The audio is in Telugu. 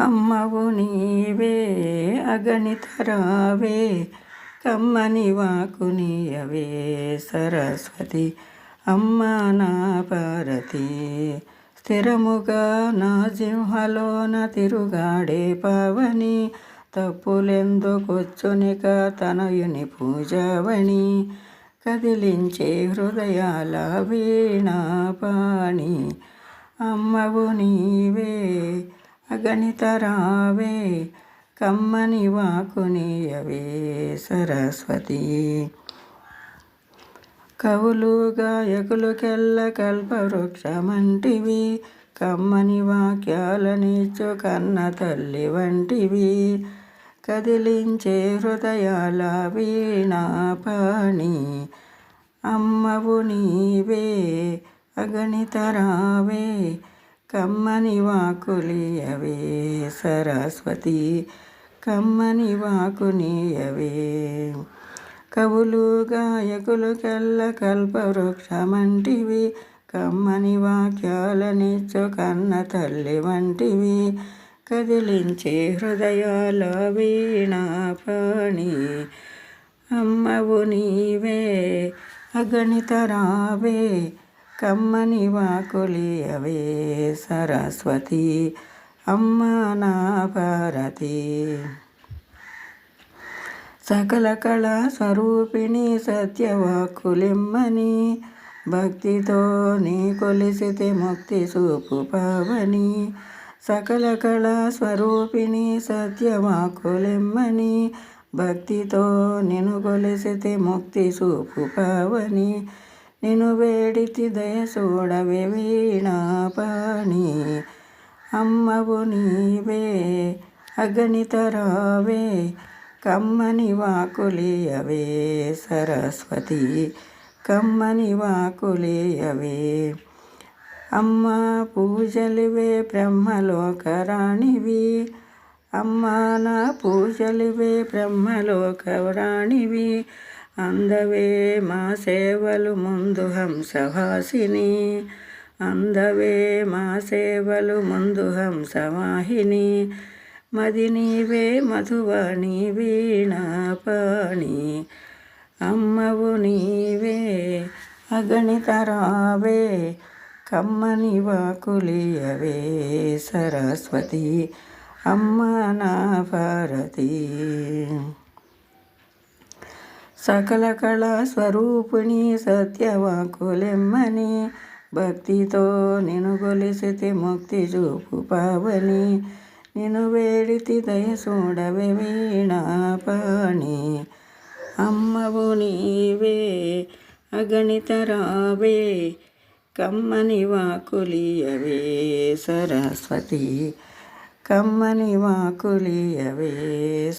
అమ్మవు నీవే అగణితరావే కమ్మని వాకునియవే సరస్వతి అమ్మ నా భారతి. స్థిరముగా నా జిహ్వలోన తిరుగాడే పావని తప్పులెందుకొచ్చునిక తనయుని పూజావణి కదిలించే హృదయాల వీణాపాణి. అమ్మవు నీవే అగణితరావే కమ్మని వాకునియవే సరస్వతి. కవులు గాయకులుకెల్ల కల్పవృక్షమంటివి కమ్మని వాక్యాలనిచ్చు కన్న తల్లి వంటివి కదిలించే హృదయాల వీణాపాణి. అమ్మవు నీవే అగణితరావే కమ్మని వాకులియవే సరస్వతి కమ్మని వాకునియవే. కవులు గాయకులుకెల్ల కల్పవృక్షమంటివి కమ్మని వాక్యాలనిచ్చు కన్న తల్లి వంటివి కదిలించే హృదయాల వీణాపాణి. అమ్మవు నీవే అగణితరావే కమ్మని వాకులియవే సరస్వతి అమ్మ నా భారతి. సకల కళా స్వరూపిణి సత్యవాక్కులిమ్మని భక్తితో నీ కొలిసితే ముక్తి చూపు పావని. సకల కళా స్వరూపిణి సత్యవాక్కులిమ్మని భక్తితో నిన్ను కొలిసితే ముక్తి చూపు పావని. నిన్ను వేడితి దయ చూడవే వీణాపాణి. అమ్మవు నీవే అగణితరావే కమ్మని వాకులియవే సరస్వతి కమ్మని వాకులియవే. అమ్మ పూజలివే బ్రహ్మలోకరాణివి అమ్మ నా పూజలివే బ్రహ్మలోకరాణివి అందవే మా సేవలు ముందు హంసవాసిని అందవే మా సేవలు ముందు హంసవాహిని. మది నీవే మధువాణి వీణాపాణి. అమ్మవు నీవే అగణితరావే కమ్మని వాకులియవే సరస్వతి అమ్మ నా భారతి. సకల కళా స్వరూపిణి సత్యవాక్కులెమ్మని భక్తితో నిన్ను కొలిసితే ముక్తి చూపు పావని. నిన్ను వేడితి దయ చూడవే వీణాపాణి. అమ్మవు నీవే అగణితరావే కమ్మని వాకులియవే సరస్వతి కమ్మని వాకులియవే.